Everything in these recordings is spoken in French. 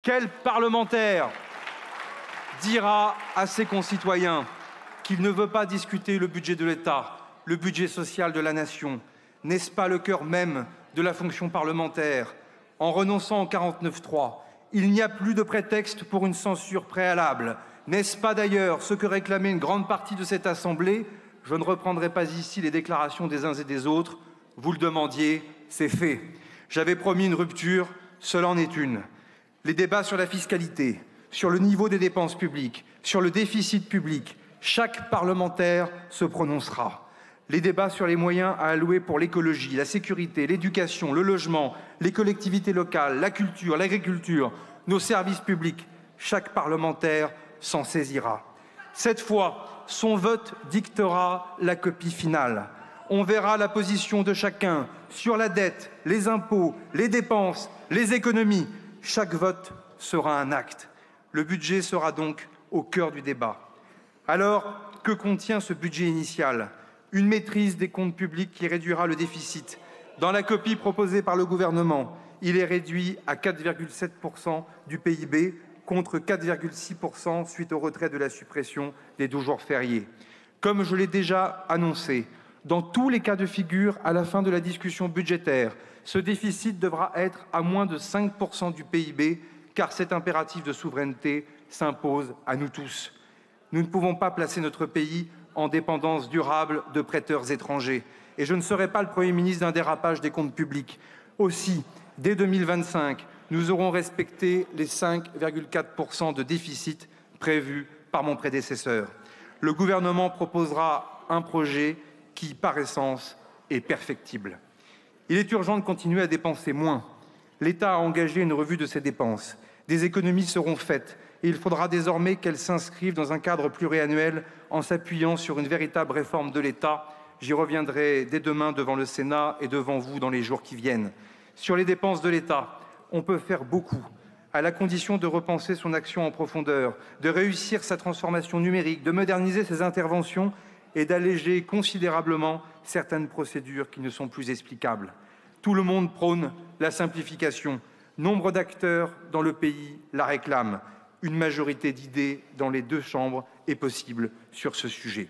Quel parlementaire dira à ses concitoyens qu'il ne veut pas discuter le budget de l'État, le budget social de la nation? N'est-ce pas le cœur même de la fonction parlementaire? En renonçant au 49.3, il n'y a plus de prétexte pour une censure préalable. N'est-ce pas d'ailleurs ce que réclamait une grande partie de cette Assemblée? Je ne reprendrai pas ici les déclarations des uns et des autres. Vous le demandiez, c'est fait. J'avais promis une rupture, cela en est une. Les débats sur la fiscalité, sur le niveau des dépenses publiques, sur le déficit public, chaque parlementaire se prononcera. Les débats sur les moyens à allouer pour l'écologie, la sécurité, l'éducation, le logement, les collectivités locales, la culture, l'agriculture, nos services publics, chaque parlementaire s'en saisira. Cette fois, son vote dictera la copie finale. On verra la position de chacun sur la dette, les impôts, les dépenses, les économies. Chaque vote sera un acte. Le budget sera donc au cœur du débat. Alors, que contient ce budget initial? Une maîtrise des comptes publics qui réduira le déficit. Dans la copie proposée par le gouvernement, il est réduit à 4,7% du PIB contre 4,6% suite au retrait de la suppression des 12 jours fériés. Comme je l'ai déjà annoncé, dans tous les cas de figure, à la fin de la discussion budgétaire, ce déficit devra être à moins de 5% du PIB, car cet impératif de souveraineté s'impose à nous tous. Nous ne pouvons pas placer notre pays en dépendance durable de prêteurs étrangers. Et je ne serai pas le Premier ministre d'un dérapage des comptes publics. Aussi, dès 2025, nous aurons respecté les 5,4% de déficit prévus par mon prédécesseur. Le gouvernement proposera un projet qui, par essence, est perfectible. Il est urgent de continuer à dépenser moins. L'État a engagé une revue de ses dépenses. Des économies seront faites et il faudra désormais qu'elles s'inscrivent dans un cadre pluriannuel en s'appuyant sur une véritable réforme de l'État. J'y reviendrai dès demain devant le Sénat et devant vous dans les jours qui viennent. Sur les dépenses de l'État, on peut faire beaucoup, à la condition de repenser son action en profondeur, de réussir sa transformation numérique, de moderniser ses interventions et d'alléger considérablement certaines procédures qui ne sont plus explicables. Tout le monde prône la simplification. Nombre d'acteurs dans le pays la réclament. Une majorité d'idées dans les deux chambres est possible sur ce sujet.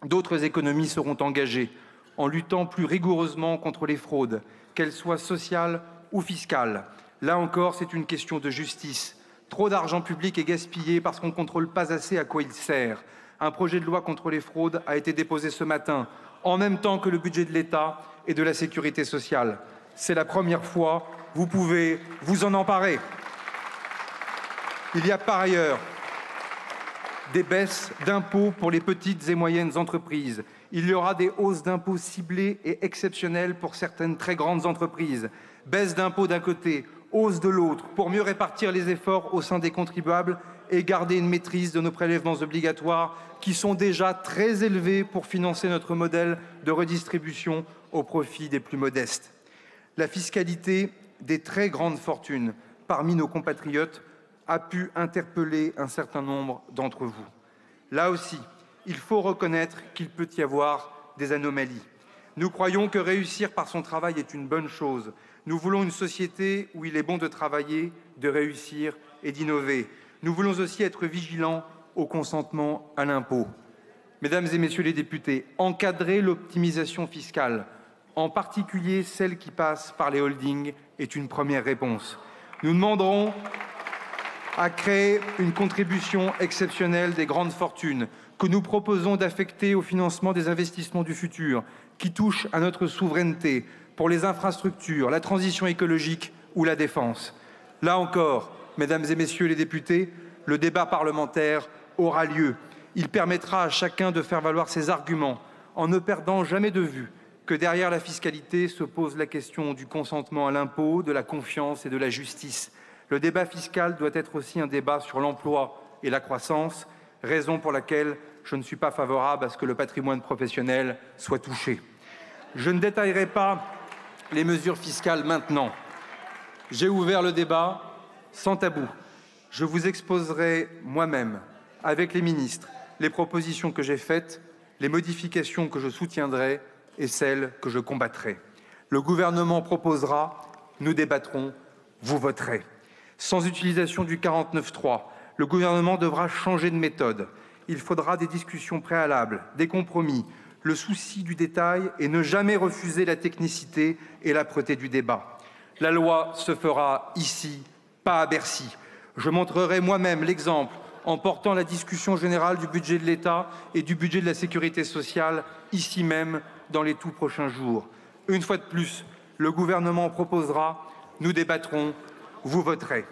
D'autres économies seront engagées en luttant plus rigoureusement contre les fraudes, qu'elles soient sociales ou fiscales. Là encore, c'est une question de justice. Trop d'argent public est gaspillé parce qu'on ne contrôle pas assez à quoi il sert. Un projet de loi contre les fraudes a été déposé ce matin, en même temps que le budget de l'État et de la sécurité sociale. C'est la première fois, vous pouvez vous en emparer. Il y a par ailleurs des baisses d'impôts pour les petites et moyennes entreprises. Il y aura des hausses d'impôts ciblées et exceptionnelles pour certaines très grandes entreprises. Baisse d'impôts d'un côté, hausse de l'autre, pour mieux répartir les efforts au sein des contribuables et garder une maîtrise de nos prélèvements obligatoires qui sont déjà très élevés pour financer notre modèle de redistribution au profit des plus modestes. La fiscalité des très grandes fortunes parmi nos compatriotes a pu interpeller un certain nombre d'entre vous. Là aussi, il faut reconnaître qu'il peut y avoir des anomalies. Nous croyons que réussir par son travail est une bonne chose. Nous voulons une société où il est bon de travailler, de réussir et d'innover. Nous voulons aussi être vigilants au consentement à l'impôt. Mesdames et messieurs les députés, encadrer l'optimisation fiscale, en particulier celle qui passe par les holdings, est une première réponse. Nous demanderons à créer une contribution exceptionnelle des grandes fortunes que nous proposons d'affecter au financement des investissements du futur qui touchent à notre souveraineté pour les infrastructures, la transition écologique ou la défense. Là encore, mesdames et messieurs les députés, le débat parlementaire aura lieu. Il permettra à chacun de faire valoir ses arguments en ne perdant jamais de vue que derrière la fiscalité se pose la question du consentement à l'impôt, de la confiance et de la justice. Le débat fiscal doit être aussi un débat sur l'emploi et la croissance, raison pour laquelle je ne suis pas favorable à ce que le patrimoine professionnel soit touché. Je ne détaillerai pas les mesures fiscales maintenant. J'ai ouvert le débat sans tabou. Je vous exposerai moi-même, avec les ministres, les propositions que j'ai faites, les modifications que je soutiendrai et celles que je combattrai. Le gouvernement proposera, nous débattrons, vous voterez. Sans utilisation du 49.3, le gouvernement devra changer de méthode. Il faudra des discussions préalables, des compromis, le souci du détail et ne jamais refuser la technicité et l'âpreté du débat. La loi se fera ici, pas à Bercy. Je montrerai moi-même l'exemple en portant la discussion générale du budget de l'État et du budget de la sécurité sociale, ici même, dans les tout prochains jours. Une fois de plus, le gouvernement proposera, nous débattrons, vous voterez.